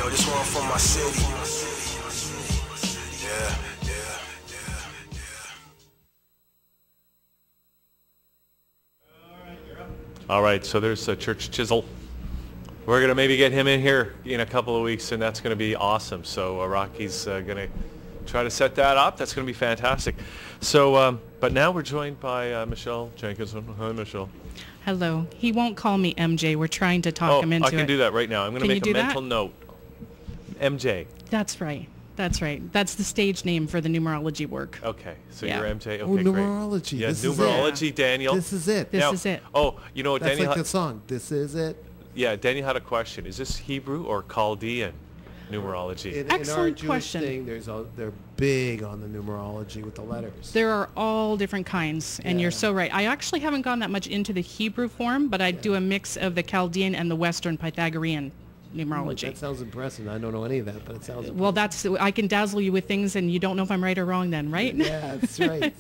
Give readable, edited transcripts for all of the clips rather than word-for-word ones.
Yo, this one from my city. Yeah. All right, so there's Church Chisel. We're going to maybe get him in here in a couple of weeks, and that's going to be awesome. So Rocky's going to try to set that up. That's going to be fantastic. So, but now we're joined by Michele Jenkinson. Hi, Michele. Hello. He won't call me MJ. We're trying to talk him into it. I can do that right now. I'm going to make a mental note. MJ. That's right. That's right. That's the stage name for the numerology work. Okay, so Yeah. you're MJ. Okay, Oh, numerology. Great. Yeah, This is numerology, it. Daniel. This is it. This Now- is it. Oh, you know what, That's Daniel? like the song. This is it. Yeah, Daniel had a question. Is this Hebrew or Chaldean numerology? In our Excellent Jewish question. thing, they're big on the numerology with the letters. There are all different kinds, and Yeah. you're so right. I actually haven't gone that much into the Hebrew form, but I do a mix of the Chaldean and the Western Pythagorean numerology. That sounds impressive. I don't know any of that, but it sounds impressive. Well, I can dazzle you with things, and you don't know if I'm right or wrong then, right? Yeah, that's right.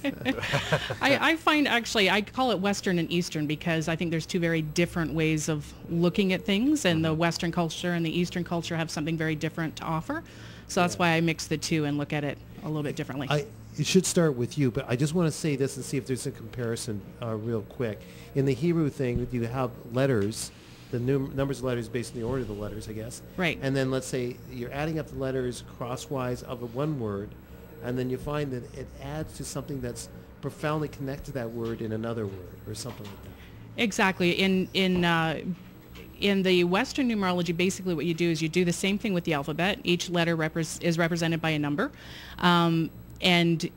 I find actually, I call it Western and Eastern because I think there's two very different ways of looking at things, and the Western culture and the Eastern culture have something very different to offer. So that's why I mix the two and look at it a little bit differently. It should start with you, but I just want to say this and see if there's a comparison real quick. In the Hebrew thing, you have letters, the numbers of letters based on the order of the letters, I guess. Right. And then let's say you're adding up the letters crosswise of a one word, and then you find that it adds to something that's profoundly connected to that word in another word or something like that. Exactly. In the Western numerology, basically what you do is you do the same thing with the alphabet. Each letter is represented by a number. And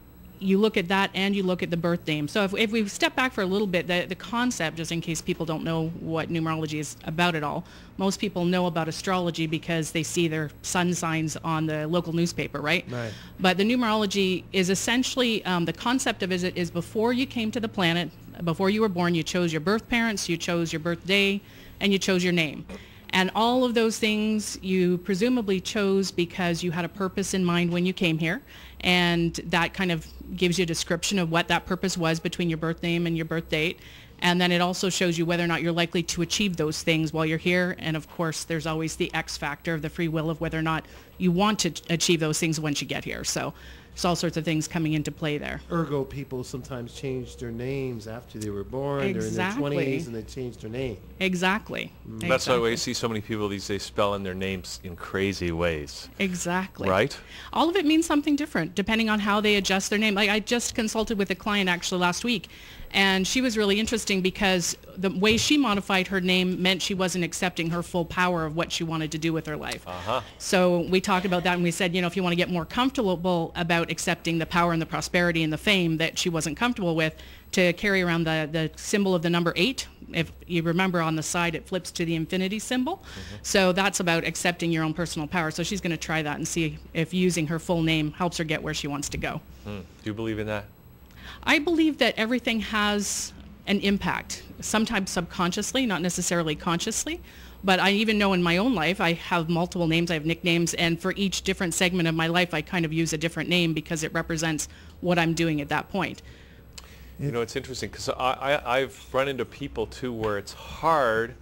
you look at that and you look at the birth name. So if we step back for a little bit, the concept, just in case people don't know what numerology is about at all, most people know about astrology because they see their sun signs on the local newspaper, right? Right. But the numerology is essentially, the concept of it is before you came to the planet, before you were born, you chose your birth parents, you chose your birthday, and you chose your name. And all of those things you presumably chose because you had a purpose in mind when you came here. And that kind of gives you a description of what that purpose was between your birth name and your birth date. And then it also shows you whether or not you're likely to achieve those things while you're here. And of course, there's always the X factor of the free will of whether or not you want to achieve those things once you get here. So there's all sorts of things coming into play there. Ergo, people sometimes change their names after they were born. Exactly. They're in their 20s and they changed their name. Exactly. That's why I see so many people these days spelling their names in crazy ways. Exactly. Right? All of it means something different depending on how they adjust their name. Like I just consulted with a client actually last week, and she was really interesting because the way she modified her name meant she wasn't accepting her full power of what she wanted to do with her life. So we talked about that and we said, if you want to get more comfortable about accepting the power and the prosperity and the fame that she wasn't comfortable with, to carry around the symbol of the number 8. If you remember on the side, it flips to the infinity symbol. So that's about accepting your own personal power. So she's going to try that and see if using her full name helps her get where she wants to go. Do you believe in that? I believe that everything has an impact, sometimes subconsciously, not necessarily consciously. But I even know in my own life, I have multiple names, I have nicknames, and for each different segment of my life, I kind of use a different name because it represents what I'm doing at that point. It's interesting because I've run into people too where it's hard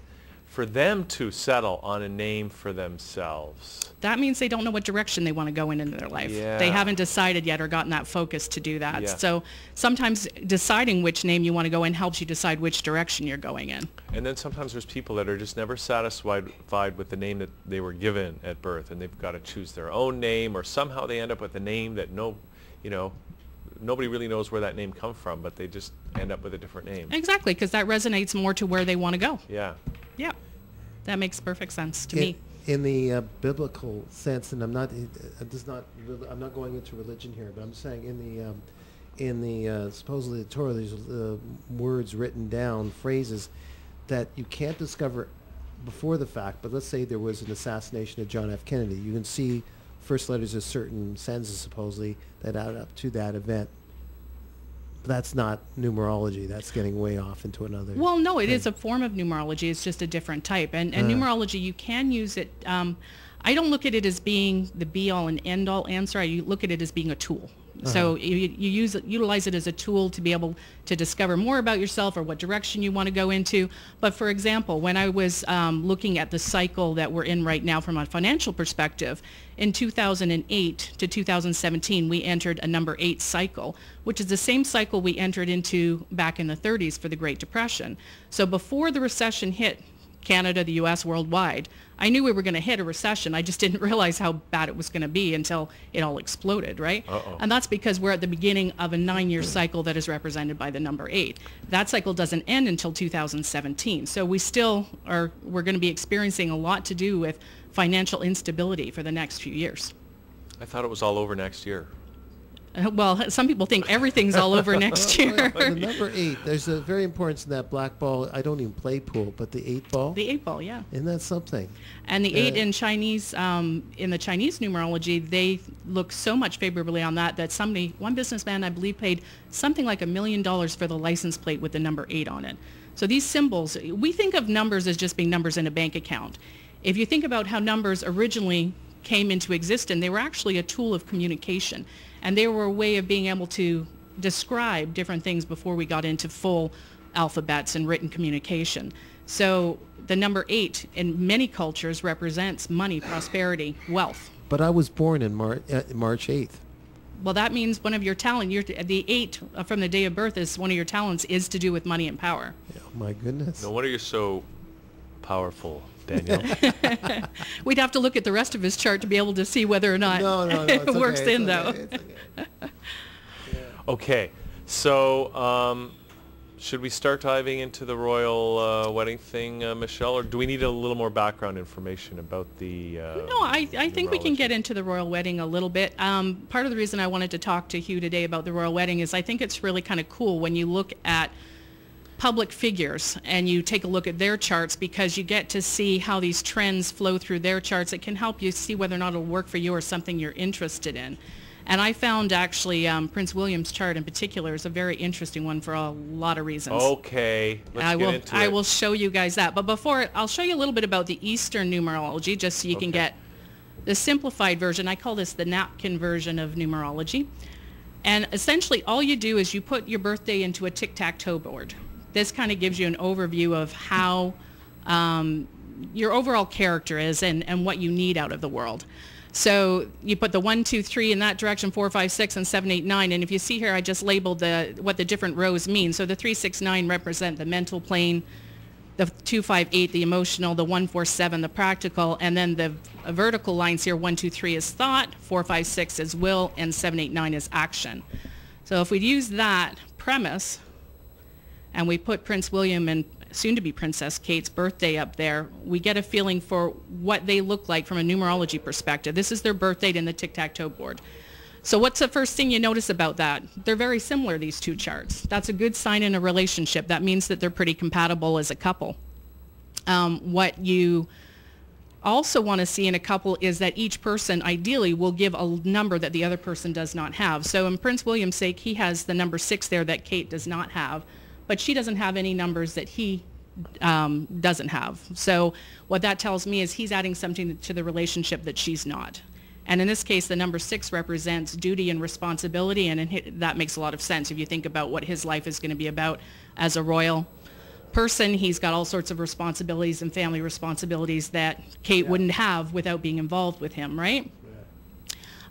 for them to settle on a name for themselves. That means they don't know what direction they want to go in their life. Yeah. They haven't decided yet or gotten that focus to do that. Yeah. So sometimes deciding which name you want to go in helps you decide which direction you're going in. And then sometimes there's people that are just never satisfied with the name that they were given at birth, and they've got to choose their own name, or somehow they end up with a name that nobody really knows where that name comes from, but they just end up with a different name. Exactly, because that resonates more to where they want to go. Yeah. Yeah, that makes perfect sense to me. In the biblical sense, and I'm not going into religion here, but I'm saying in the supposedly the Torah, there's words written down, phrases that you can't discover before the fact. But let's say there was an assassination of John F. Kennedy. You can see first letters of certain sentences supposedly that add up to that event. But that's not numerology. That's getting way off into another. Well, no, it thing. is a form of numerology. It's just a different type. And numerology, you can use it. I don't look at it as being the be-all and end-all answer. I look at it as being a tool. So you utilize it as a tool to be able to discover more about yourself or what direction you want to go into. But for example, when I was looking at the cycle that we're in right now from a financial perspective, in 2008 to 2017, we entered a number 8 cycle, which is the same cycle we entered into back in the 30s for the Great Depression. So before the recession hit Canada, the U.S., worldwide, I knew we were going to hit a recession. I just didn't realize how bad it was going to be until it all exploded, right? And that's because we're at the beginning of a 9-year cycle that is represented by the number 8. That cycle doesn't end until 2017. So we're going to be experiencing a lot to do with financial instability for the next few years. I thought it was all over next year. Well, some people think everything's all over next year. The number 8, there's a very importance in that black ball. I don't even play pool, but the 8 ball. The 8 ball, yeah. Isn't that something? And the 8 in Chinese, in the Chinese numerology, they look so much favorably on that one businessman, I believe, paid something like $1 million for the license plate with the number 8 on it. So these symbols, we think of numbers as just being numbers in a bank account. If you think about how numbers originally came into existence, they were actually a tool of communication. And they were a way of being able to describe different things before we got into full alphabets and written communication. So the number 8 in many cultures represents money, prosperity, wealth. But I was born in March 8th. Well, that means one of your talents, the 8 from the day of birth is one of your talents is to do with money and power. Oh, my goodness. No wonder you're so powerful, Daniel. We'd have to look at the rest of his chart to be able to see whether or not it works in, though. Okay, so should we start diving into the royal wedding thing, Michelle, or do we need a little more background information about the No, I think we can get into the royal wedding a little bit. Part of the reason I wanted to talk to Hugh today about the royal wedding is I think it's really kind of cool when you look at public figures and you take a look at their charts, because you get to see how these trends flow through their charts. It can help you see whether or not it'll work for you or something you're interested in. And I found actually Prince William's chart in particular is a very interesting one for a lot of reasons. Okay, let's get into it. I will show you guys that. But before, I'll show you a little bit about the Eastern numerology, just so you can get the simplified version. I call this the napkin version of numerology. And essentially all you do is you put your birthday into a tic-tac-toe board. This kind of gives you an overview of how your overall character is and what you need out of the world. So you put the 1, 2, 3 in that direction, 4, 5, 6, and 7, 8, 9. And if you see here, I just labeled what the different rows mean. So the 3, 6, 9 represent the mental plane, the 2, 5, 8 the emotional, the 1, 4, 7 the practical, and then the vertical lines here, 1, 2, 3 is thought, 4, 5, 6 is will, and 7, 8, 9 is action. So if we use that premise, and we put Prince William and soon-to-be Princess Kate's birthday up there, we get a feeling for what they look like from a numerology perspective. This is their birth date in the tic-tac-toe board. So what's the first thing you notice about that? They're very similar, these two charts. That's a good sign in a relationship. That means that they're pretty compatible as a couple. What you also want to see in a couple is that each person ideally will give a number that the other person does not have. So in Prince William's sake, he has the number 6 there that Kate does not have, but she doesn't have any numbers that he doesn't have. So what that tells me is he's adding something to the relationship that she's not. And in this case, the number 6 represents duty and responsibility, and that makes a lot of sense if you think about what his life is going to be about as a royal person. He's got all sorts of responsibilities and family responsibilities that Kate wouldn't have without being involved with him, right?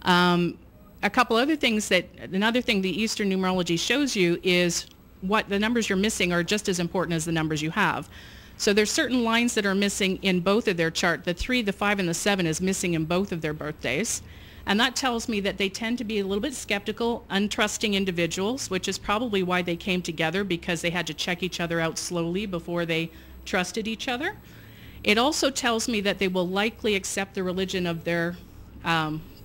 A couple other things another thing the Eastern numerology shows you is what the numbers you're missing are just as important as the numbers you have. So there's certain lines that are missing in both of their chart. The 3, the 5, and the 7 is missing in both of their birthdays. And that tells me that they tend to be a little bit skeptical, untrusting individuals, which is probably why they came together, because they had to check each other out slowly before they trusted each other. It also tells me that they will likely accept the religion of their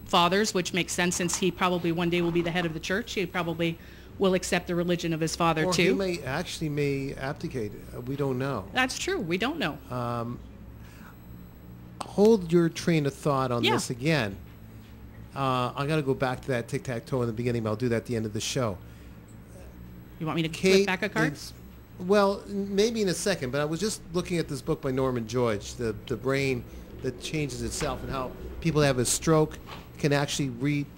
fathers, which makes sense since he probably one day will be the head of the church. He probably will accept the religion of his father too. Or he may abdicate. We don't know. That's true. We don't know. Hold your train of thought on this again. I'm going to go back to that tic-tac-toe in the beginning, but I'll do that at the end of the show. You want me to flip back a card? Well, maybe in a second, but I was just looking at this book by Norman George, The Brain that changes itself, and how people that have a stroke can actually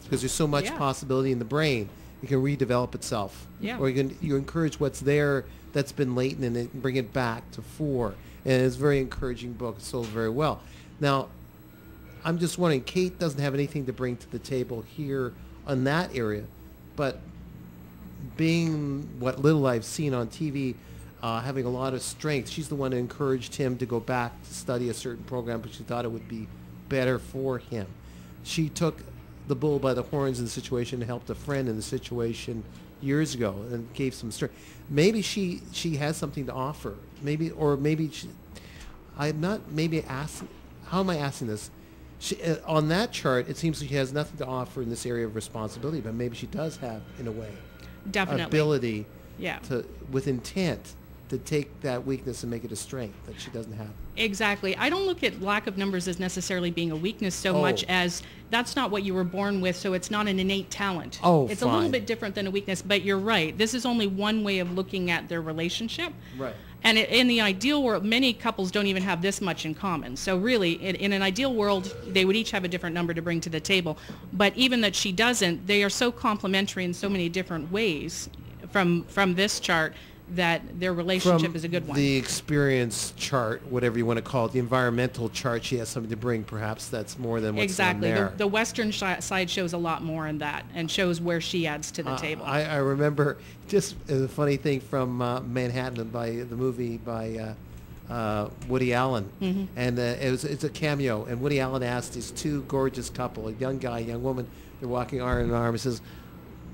because there's so much possibility in the brain, it can redevelop itself. Yeah. Or you encourage what's there that's been latent and bring it back to fore. And it's a very encouraging book. It's sold very well. Now, I'm just wondering, Kate doesn't have anything to bring to the table here on that area, but being what little I've seen on TV, having a lot of strength, she's the one who encouraged him to go back to study a certain program, but she thought it would be better for him. She took the bull by the horns in the situation and helped a friend in the situation years ago and gave some strength. Maybe she has something to offer. Maybe I'm not maybe asking, how am I asking this? On that chart, it seems like she has nothing to offer in this area of responsibility, but maybe she does have, in a way, Definitely. ability Yeah. with intent to take that weakness and make it a strength that she doesn't have. Exactly. I don't look at lack of numbers as necessarily being a weakness so much as that's not what you were born with, so it's not an innate talent. It's a little bit different than a weakness, but you're right. This is only one way of looking at their relationship. Right. And in the ideal world, many couples don't even have this much in common. So really, in an ideal world, they would each have a different number to bring to the table. But even that she doesn't, they are so complementary in so many different ways from this chart that their relationship is a good one. The experience chart, whatever you want to call it, the environmental chart, she has something to bring, perhaps that's more than what's on there. The Western side shows a lot more in that and shows where she adds to the table. I remember just a funny thing from Manhattan, by the movie by Woody Allen. Mm-hmm. And it's a cameo, and Woody Allen asked these two gorgeous couple, a young guy, a young woman, they're walking arm in arm, and says,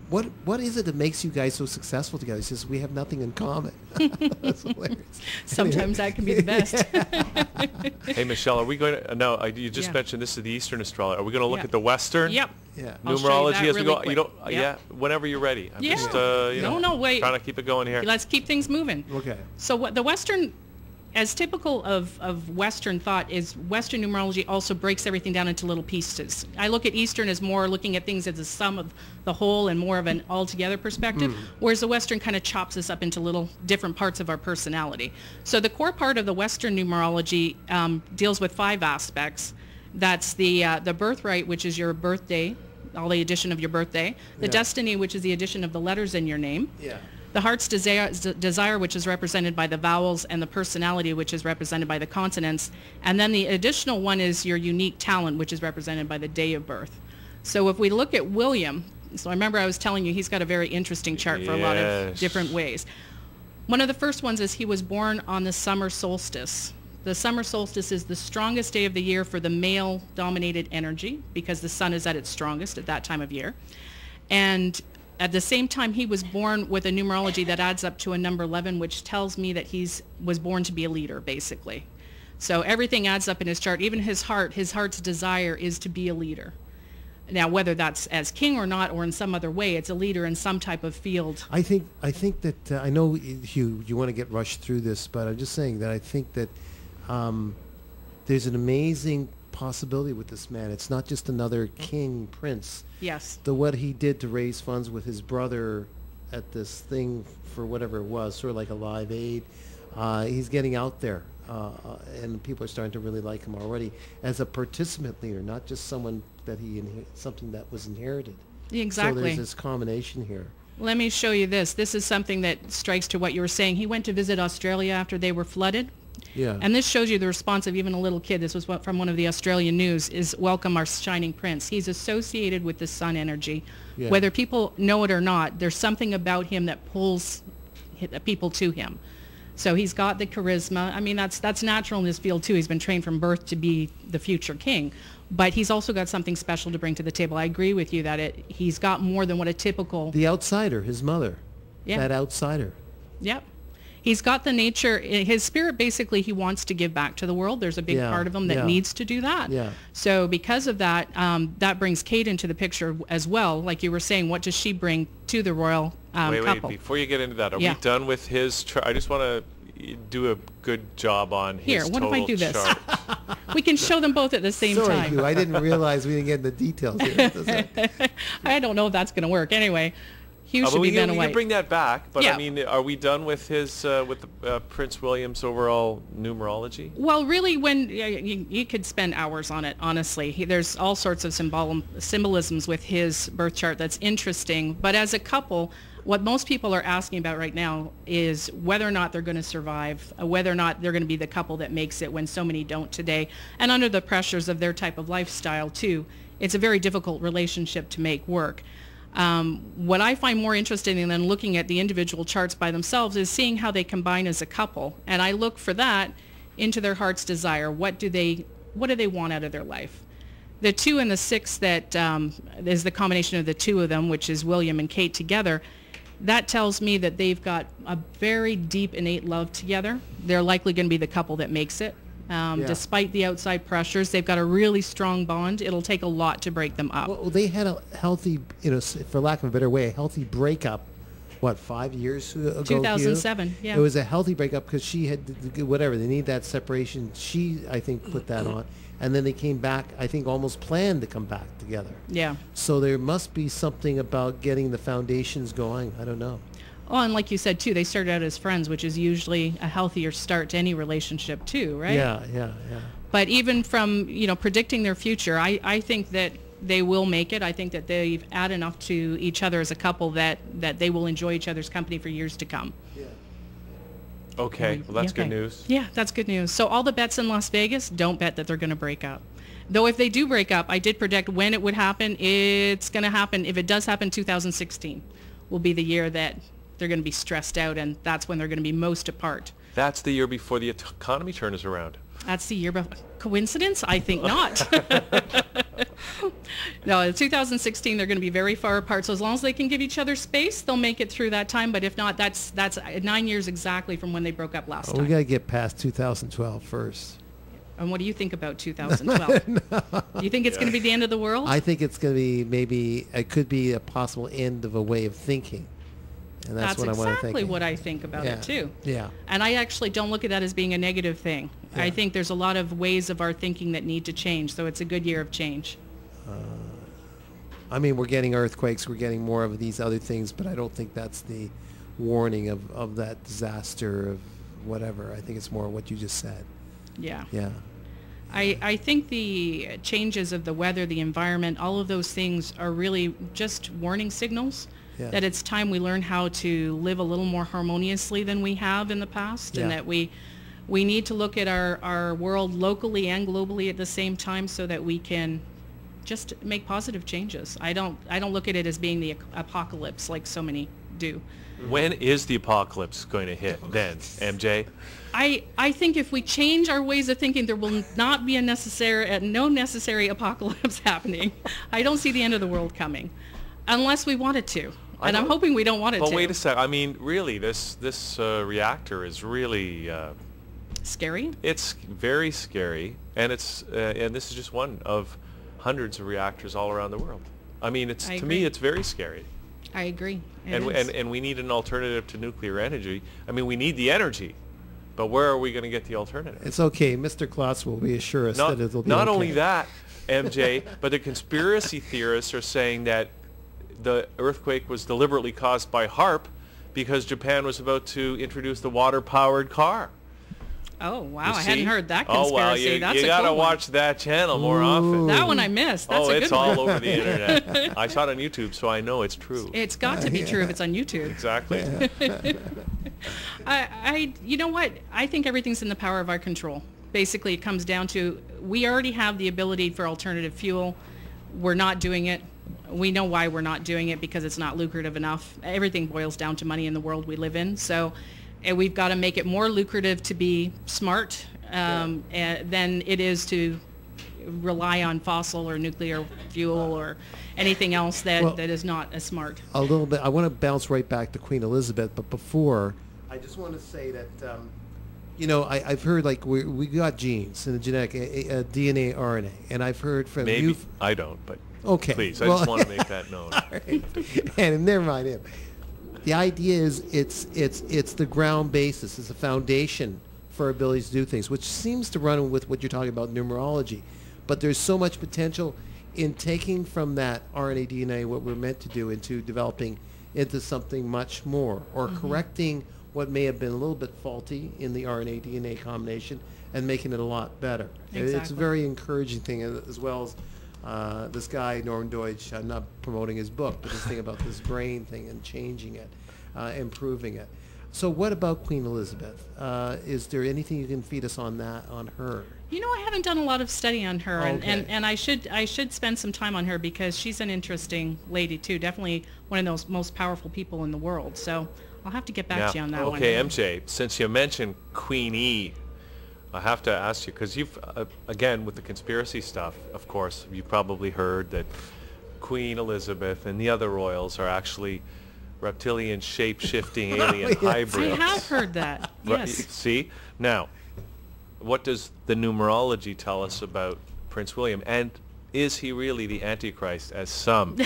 What is it that makes you guys so successful together? He says, we have nothing in common. That's hilarious. Sometimes that can be the best. Hey, Michelle, are we going to, no, you just mentioned this is the Eastern astrology. Are we going to look at the Western? Yep. Yeah. Numerology as we go? Quick. Whenever you're ready. I'm just, wait. trying to keep it going here. Let's keep things moving. Okay. So what the Western, as typical of Western thought, is Western numerology also breaks everything down into little pieces. I look at Eastern as more looking at things as a sum of the whole and more of an altogether perspective, whereas the Western kind of chops us up into little different parts of our personality. So the core part of the Western numerology deals with 5 aspects. That's the birthright, which is your birthday, all the addition of your birthday. The destiny, which is the addition of the letters in your name. Yeah. The heart's desire, which is represented by the vowels, and the personality, which is represented by the consonants. And then the additional one is your unique talent, which is represented by the day of birth. So if we look at William, so I remember I was telling you he's got a very interesting chart for a lot of different ways. One of the first ones is he was born on the summer solstice. The summer solstice is the strongest day of the year for the male-dominated energy because the sun is at its strongest at that time of year. And at the same time, he was born with a numerology that adds up to a number 11, which tells me that was born to be a leader, basically. So everything adds up in his chart. Even his heart's desire is to be a leader. Now, whether that's as king or not, or in some other way, it's a leader in some type of field. I think that I know, Hugh, you want to get rushed through this, but I'm just saying that I think that there's an amazing possibility with this man. It's not just another king, prince. Yes. What he did to raise funds with his brother at this thing for whatever it was, sort of like a Live Aid. He's getting out there, and people are starting to really like him already as a participant leader, not just someone that something that was inherited. Exactly. So there's this combination here. Let me show you this. This is something that strikes to what you were saying. He went to visit Australia after they were flooded. Yeah. And this shows you the response of even a little kid. This was from one of the Australian news, is welcome our shining prince. He's associated with the sun energy. Yeah. Whether people know it or not, there's something about him that pulls people to him. So he's got the charisma. I mean, that's natural in this field too. He's been trained from birth to be the future king. But he's also got something special to bring to the table. I agree with you that he's got more than what a typical... The outsider, his mother. Yeah. That outsider. Yep. He's got the nature, his spirit, basically, he wants to give back to the world. There's a big part of him that needs to do that. Yeah. So because of that, that brings Kate into the picture as well. Like you were saying, what does she bring to the royal couple? Wait, before you get into that, are we done with his chart? I just want to do a good job on his what if I do this? chart. We can show them both at the same Sorry, time. Hugh, I didn't realize we didn't get into details here. I don't know if that's going to work. Anyway, Hugh should be Ben we White. can bring that back, but Yeah. I mean, are we done with his Prince William's overall numerology? Well, really, when you could spend hours on it, honestly. There's all sorts of symbolisms with his birth chart that's interesting. But as a couple, what most people are asking about right now is whether or not they're going to survive, whether or not they're going to be the couple that makes it when so many don't today. And under the pressures of their type of lifestyle, too, it's a very difficult relationship to make work. What I find more interesting than looking at the individual charts by themselves is seeing how they combine as a couple. And I look for that into their heart's desire. What do they want out of their life? The 2 and the 6 that is the combination of the 2 of them, which is William and Kate together, that tells me that they've got a very deep innate love together. They're likely going to be the couple that makes it. Despite the outside pressures, they've got a really strong bond. It'll take a lot to break them up. Well, they had a healthy, for lack of a better way, a healthy breakup. What, 5 years ago? 2007, yeah. It was a healthy breakup because she had, whatever, they need that separation. She, I think, put that on. And then they came back, I think, almost planned to come back together. Yeah. So there must be something about getting the foundations going. I don't know. Oh, and like you said, too, they started out as friends, which is usually a healthier start to any relationship, too, right? Yeah. But even from, predicting their future, I think that they will make it. I think that they've added enough to each other as a couple that they will enjoy each other's company for years to come. Yeah. Okay, well that's good news. Yeah, that's good news. So all the bets in Las Vegas, don't bet that they're going to break up. Though if they do break up, I did predict when it would happen. It's going to happen. If it does happen, 2016 will be the year that they're going to be stressed out, and that's when they're going to be most apart. That's the year before the economy turns around. That's the year before. Coincidence? I think not. No, in 2016 they're going to be very far apart. So as long as they can give each other space, they'll make it through that time. But if not, that's 9 years exactly from when they broke up last time. We got to get past 2012 first. And what do you think about 2012? Do you think it's going to be the end of the world? I think it's going to be it could be a possible end of a way of thinking. And that's what I want to think. Exactly what I think about it too. Yeah. And I actually don't look at that as being a negative thing. Yeah. I think there's a lot of ways of our thinking that need to change. So it's a good year of change. I mean, we're getting earthquakes, we're getting more of these other things, but I don't think that's the warning of that disaster of whatever. I think it's more what you just said. Yeah. Yeah. I think the changes of the weather, the environment, all of those things are really just warning signals. Yeah. That it's time we learn how to live a little more harmoniously than we have in the past, and that we need to look at our world locally and globally at the same time so that we can just make positive changes. I don't look at it as being the apocalypse like so many do. When is the apocalypse going to hit then, MJ? I think if we change our ways of thinking, there will not be no necessary apocalypse happening. I don't see the end of the world coming, unless we want it to. And I'm hoping we don't want it to. But wait a sec. I mean, really, this reactor is really scary. It's very scary, and and this is just one of hundreds of reactors all around the world. I mean, to me, it's very scary. I agree. And we need an alternative to nuclear energy. I mean, we need the energy, but where are we going to get the alternative? It's okay. Mr. Klotz will reassure us that it'll be not okay. only that, MJ, but the conspiracy theorists are saying that the earthquake was deliberately caused by HAARP because Japan was about to introduce the water-powered car. Oh, wow. I hadn't heard that conspiracy. Oh, well, you got to watch that channel more often. That one I missed. That's a good it's one. all over the internet. I saw it on YouTube, so I know it's true. It's got to be true if it's on YouTube. Exactly. You know what? I think everything's in the power of our control. Basically, it comes down to we already have the ability for alternative fuel. We're not doing it. We know why we're not doing it, because it's not lucrative enough. Everything boils down to money in the world we live in. So we've got to make it more lucrative to be smart than it is to rely on fossil or nuclear fuel or anything else that is not as smart. A little bit. I want to bounce right back to Queen Elizabeth, but before, I just want to say that, I've heard like we got genes in the genetic DNA, RNA, and I've heard from maybe I don't, but okay. Please, I just want to make that known. All right. And never mind him. The idea is it's the ground basis, it's the foundation for our ability to do things, which seems to run with what you're talking about, numerology. But there's so much potential in taking from that RNA, DNA, what we're meant to do, into developing into something much more, or correcting what may have been a little bit faulty in the RNA DNA combination and making it a lot better. It's a Exactly. very encouraging thing, as well as this guy Norman Deutsch. I'm not promoting his book, but this thing about this brain thing and changing it, improving it. So what about Queen Elizabeth? Is there anything you can feed us on that, on her? You know, I haven't done a lot of study on her, Okay. and I should spend some time on her because she's an interesting lady too. Definitely one of those most powerful people in the world. So I'll have to get back to you on that one. Okay, MJ, since you mentioned Queen E, I have to ask you, because you've, again, with the conspiracy stuff, of course, you've probably heard that Queen Elizabeth and the other royals are actually reptilian shape-shifting alien Yes. hybrids. I have heard that. Right, Yes. see? Now, what does the numerology tell us about Prince William? And is he really the Antichrist, as some?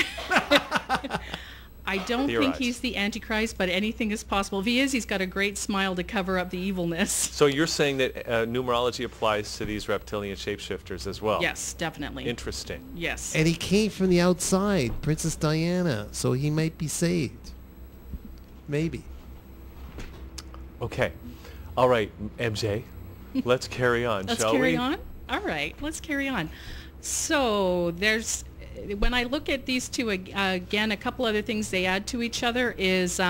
I don't Theorize. think he's the Antichrist, but anything is possible. If he is, he's got a great smile to cover up the evilness. So you're saying that numerology applies to these reptilian shapeshifters as well? Yes, definitely. Interesting. Yes. And he came from the outside, Princess Diana, so he might be saved. Maybe. Okay. All right, MJ, let's carry on, Let's shall carry we? on. All right, let's carry on. So when I look at these two again, a couple other things they add to each other is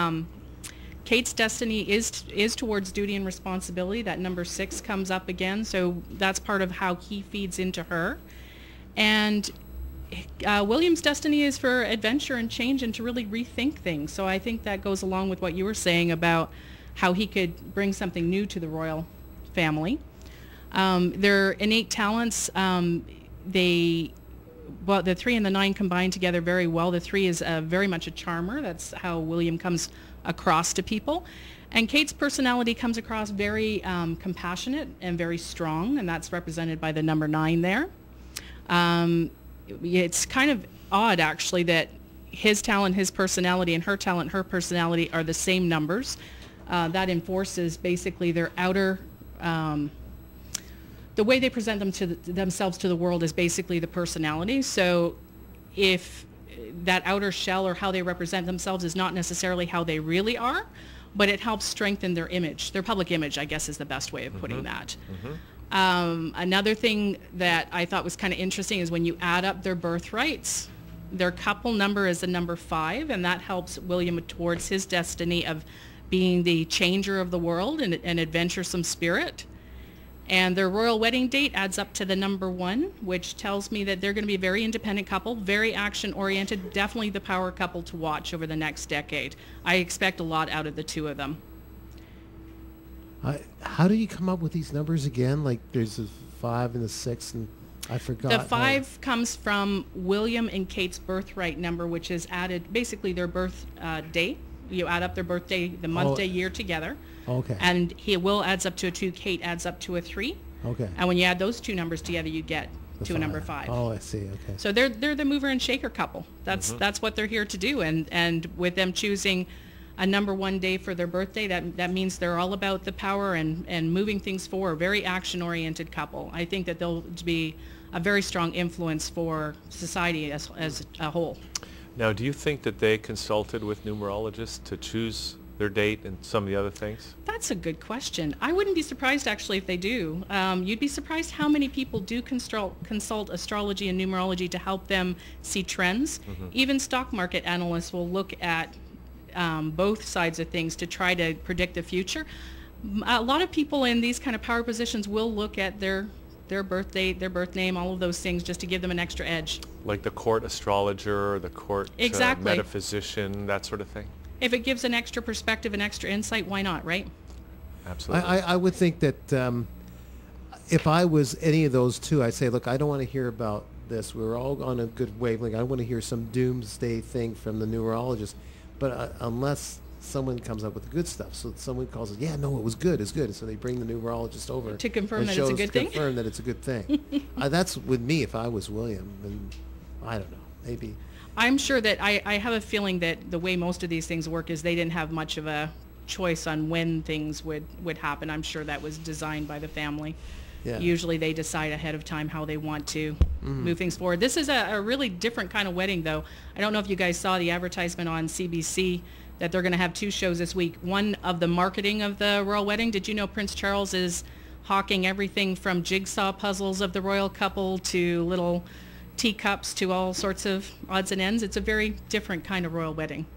Kate's destiny is towards duty and responsibility. That number 6 comes up again, so that's part of how he feeds into her. And William's destiny is for adventure and change and to really rethink things. So I think that goes along with what you were saying about how he could bring something new to the royal family. Their innate talents, the 3 and the 9 combine together very well. The 3 is very much a charmer. That's how William comes across to people. And Kate's personality comes across very compassionate and very strong, and that's represented by the number 9 there. It's kind of odd, actually, that his talent, his personality, and her talent, her personality are the same numbers. That enforces basically their outer, the way they present themselves to the world is basically the personality. So if that outer shell or how they represent themselves is not necessarily how they really are, but it helps strengthen their image. Their public image, I guess, is the best way of putting that. Another thing that I thought was kind of interesting is when you add up their birthrights, their couple number is the number 5, and that helps William towards his destiny of being the changer of the world and an adventuresome spirit. And their royal wedding date adds up to the number 1, which tells me that they're going to be a very independent couple, very action-oriented, definitely the power couple to watch over the next decade. I expect a lot out of the two of them. How do you come up with these numbers again? Like there's a 5 and a 6, and I forgot. The 5 comes from William and Kate's birthright number, which is added, basically their birth day. You add up their birthday, the month, day, year together. Okay. And Will adds up to a 2, Kate adds up to a 3. Okay. And when you add those two numbers together, you get to a number 5. Oh, I see. Okay. So they're the mover and shaker couple. That's what they're here to do. And with them choosing a number 1 day for their birthday, that means they're all about the power and moving things forward. Very action-oriented couple. I think that they'll be a very strong influence for society as a whole. Now, do you think that they consulted with numerologists to choose their date and some of the other things? That's a good question. I wouldn't be surprised, actually, if they do. You'd be surprised how many people do consult astrology and numerology to help them see trends. Even stock market analysts will look at both sides of things to try to predict the future. A lot of people in these kind of power positions will look at their birth date, their birth name, all of those things, just to give them an extra edge. Like the court astrologer or the court metaphysician, that sort of thing? If it gives an extra perspective, an extra insight, why not, right? Absolutely. I would think that if I was any of those two, I'd say, look, I don't want to hear about this. We're all on a good wavelength. I want to hear some doomsday thing from the numerologist. But unless someone comes up with the good stuff, so someone calls it, yeah, no, it was good, it's good. And so they bring the numerologist over to confirm and that it's a good thing? confirm that it's a good thing. That's with me if I was William, and I don't know, maybe. I'm sure that I have a feeling that the way most of these things work is they didn't have much of a choice on when things would happen. I'm sure that was designed by the family. Yeah. Usually they decide ahead of time how they want to move things forward. This is a really different kind of wedding, though. I don't know if you guys saw the advertisement on CBC that they're going to have 2 shows this week. One of the marketing of the royal wedding. Did you know Prince Charles is hawking everything from jigsaw puzzles of the royal couple to little teacups to all sorts of odds and ends? It's a very different kind of royal wedding.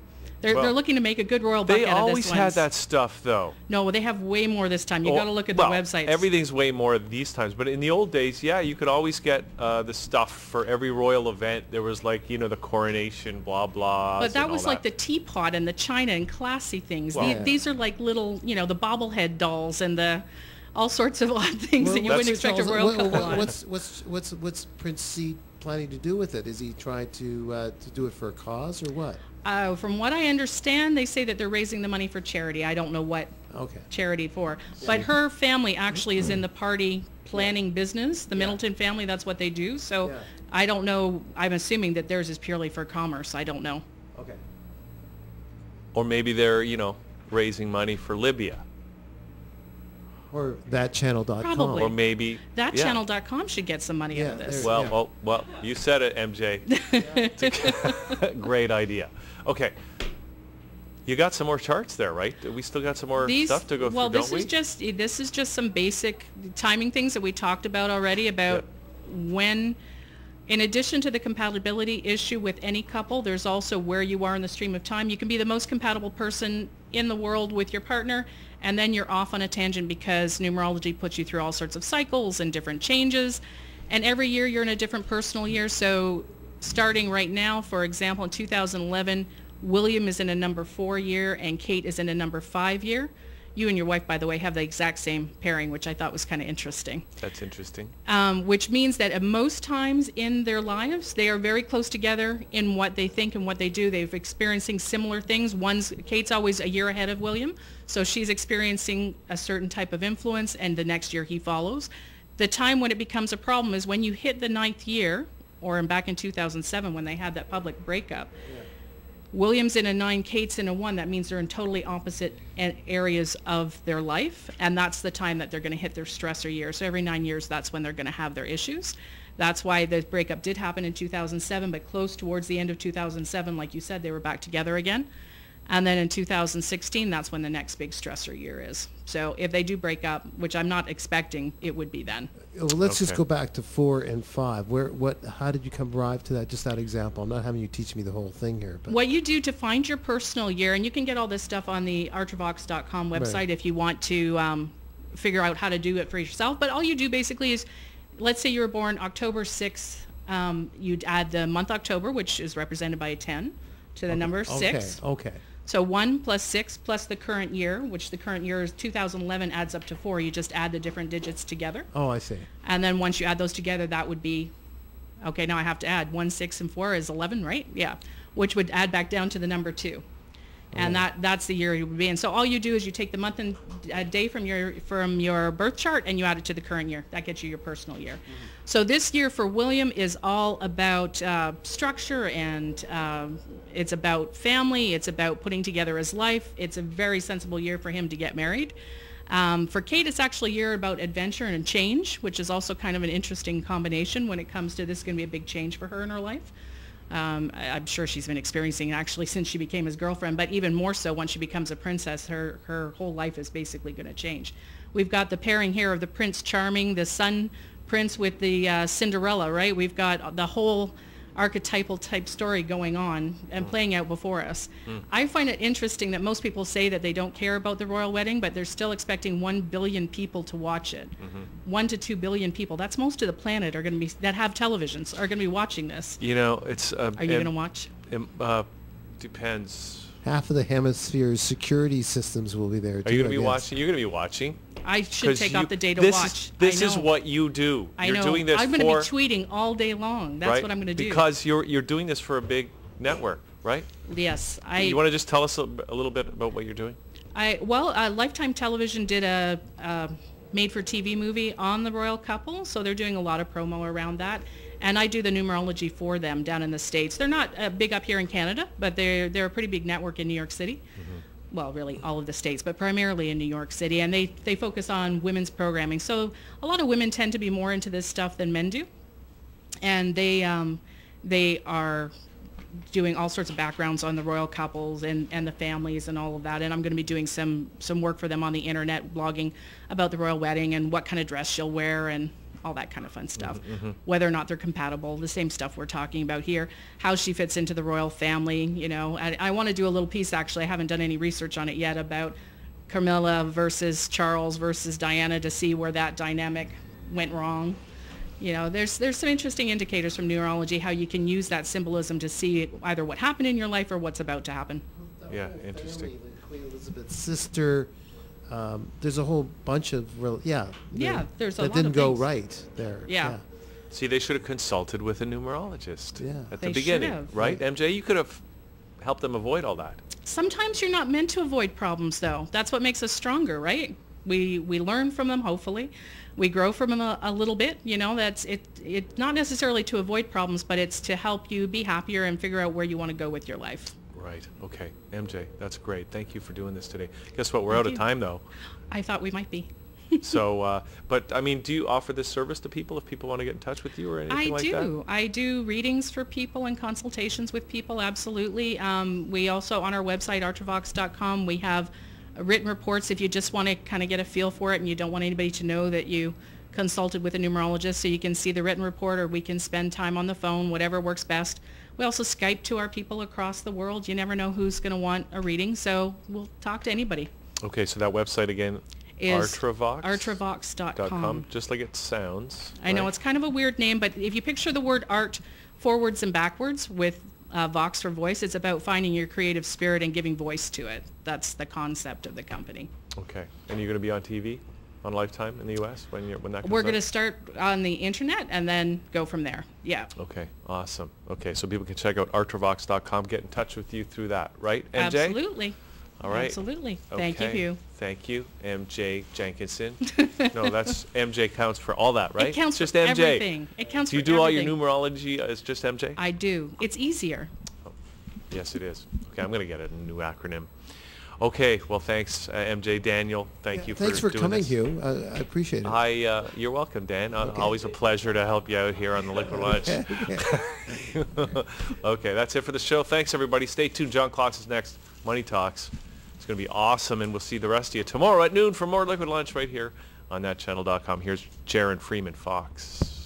They're looking to make a good royal buck out of this one. They always had that stuff, though. No, they have way more this time. You got to look at the websites. Everything's way more these times. But in the old days, yeah, you could always get the stuff for every royal event. There was like, the coronation, blah, blah. But that was like the teapot and the china and classy things. Well, these are like little, the bobblehead dolls and the all sorts of odd things that you wouldn't expect a royal couple on. What's Prince C planning to do with it? Is he trying to do it for a cause or what? From what I understand, they say that they're raising the money for charity. I don't know what charity for. But her family actually is in the party planning business. The Middleton family, that's what they do. So I don't know. I'm assuming that theirs is purely for commerce. I don't know. Okay. Or maybe they're, raising money for Libya. Or ThatChannel.com. Probably. Or maybe... ThatChannel.com should get some money out of this. Well, you said it, MJ. Great idea. Okay. You got some more charts there, right? We still got some more stuff to go through, don't we? Well, this is just some basic timing things that we talked about already about when, in addition to the compatibility issue with any couple, there's also where you are in the stream of time. You can be the most compatible person in the world with your partner, and then you're off on a tangent because numerology puts you through all sorts of cycles and different changes. And every year you're in a different personal year. So starting right now, for example, in 2011, William is in a number 4 year and Kate is in a number 5 year. You and your wife, by the way, have the exact same pairing, which I thought was kind of interesting. That's interesting. Which means that at most times in their lives, they are very close together in what they think and what they do. They're experiencing similar things. Kate's always a year ahead of William, so she's experiencing a certain type of influence, and the next year he follows. The time when it becomes a problem is when you hit the 9th year, or back in 2007 when they had that public breakup. William's in a 9, Kate's in a 1. That means they're in totally opposite areas of their life, and that's the time that they're going to hit their stressor year. So every 9 years, that's when they're going to have their issues. That's why the breakup did happen in 2007, but close towards the end of 2007, like you said, they were back together again. And then in 2016, that's when the next big stressor year is. So if they do break up, which I'm not expecting, it would be then. Well, let's just go back to 4 and 5. How did you arrive to that? Just that example. I'm not having you teach me the whole thing here. But what you do to find your personal year, and you can get all this stuff on the archivox.com website if you want to figure out how to do it for yourself. But all you do basically is, let's say you were born October 6th. You'd add the month October, which is represented by a 10, to the number 6. Okay. So 1 plus 6 plus the current year, which the current year is 2011, adds up to 4. You just add the different digits together. Oh, I see. And then once you add those together, that would be, okay, now I have to add 1, 6, and 4 is 11, right? Yeah, which would add back down to the number 2. And that's the year you would be in. So all you do is you take the month and day from your birth chart and you add it to the current year. That gets you your personal year. Mm-hmm. So this year for William is all about structure, and it's about family. It's about putting together his life. It's a very sensible year for him to get married. For Kate, it's actually a year about adventure and change, which is also kind of an interesting combination when it comes to this is going to be a big change for her in her life. I'm sure she's been experiencing it actually since she became his girlfriend, but even more so once she becomes a princess, her whole life is basically going to change. We've got the pairing here of the Prince Charming, the Sun Prince with the Cinderella, right? We've got the whole archetypal type story going on and playing out before us. I find it interesting that most people say that they don't care about the royal wedding, but they're still expecting 1 billion people to watch it. 1 to 2 billion people. That's most of the planet are going to be, that have televisions, are going to be watching this. It's... are you going to watch? Depends. Half of the hemisphere's security systems will be there. Are you going to be watching? You're going to be watching. I should take off the day to watch. This is what you do. I You're know. doing this I'm going to be tweeting all day long. That's what I'm going to do. Because you're doing this for a big network, right? Yes. You want to just tell us a little bit about what you're doing? Lifetime Television did a made-for-TV movie on the royal couple, so they're doing a lot of promo around that. And I do the numerology for them down in the States. They're not big up here in Canada, but they're a pretty big network in New York City. well, really all of the states, but primarily in New York City, and they focus on women's programming. So a lot of women tend to be more into this stuff than men do, and they are doing all sorts of backgrounds on the royal couples and the families and all of that. And I'm going to be doing some work for them on the internet, blogging about the royal wedding and what kind of dress she'll wear and all that kind of fun stuff. Mm-hmm. Whether or not they're compatible, the same stuff we're talking about here, how she fits into the royal family. You know, I want to do a little piece, actually, I haven't done any research on it yet, about Camilla versus Charles versus Diana, to see where that dynamic went wrong. You know, there's some interesting indicators from numerology how you can use that symbolism to see either what happened in your life or what's about to happen. Yeah, interesting. Family, the Queen Elizabeth's sister. There's a whole bunch of there's a that lot didn't of go things. right there. Yeah. See, they should have consulted with a numerologist at the They beginning, should have. right? MJ, you could have helped them avoid all that. Sometimes you're not meant to avoid problems, though. That's what makes us stronger, right? We learn from them, hopefully. We grow from them a little bit. You know, that's it. Not necessarily to avoid problems, but it's to help you be happier and figure out where you want to go with your life. Right. Okay. MJ, that's great. Thank you for doing this today. Guess what? We're out of time, though. I thought we might be. So, but I mean, do you offer this service to people if people want to get in touch with you or anything like that? I do readings for people and consultations with people, absolutely. We also, on our website, artravox.com, we have written reports if you just want to kind of get a feel for it and you don't want anybody to know that you consulted with a numerologist, so you can see the written report, or we can spend time on the phone, whatever works best. We also Skype to our people across the world. You never know who's going to want a reading, so we'll talk to anybody. Okay, so that website again is Artravox? artravox.com. Just like it sounds. I know right? it's kind of a weird name, but if you picture the word art forwards and backwards with Vox for voice, it's about finding your creative spirit and giving voice to it. That's the concept of the company. Okay, and you're going to be on TV, on Lifetime in the U.S. when that comes We're out? going to start on the internet and then go from there. Yeah. Okay, awesome. Okay, so people can check out artravox.com, get in touch with you through that, right, MJ? Absolutely. All right. Absolutely. Thank Okay. you. Thank you, MJ Jenkinson. No, that's MJ counts for all that, right? It counts just for MJ. everything. It counts Do you for do everything. all your numerology as just MJ? I do. It's easier. Yes, it is. Okay, I'm going to get a new acronym. Okay, well, thanks, MJ. Daniel, thank you for Thanks for doing coming, this. Hugh. I appreciate it. You're welcome, Dan. Okay. Always a pleasure to help you out here on the Liquid Lunch. Okay, that's it for the show. Thanks, everybody. Stay tuned. John Klotz is next. Money Talks. It's going to be awesome, and we'll see the rest of you tomorrow at noon for more Liquid Lunch right here on ThatChannel.com. Here's Jaron Freeman Fox.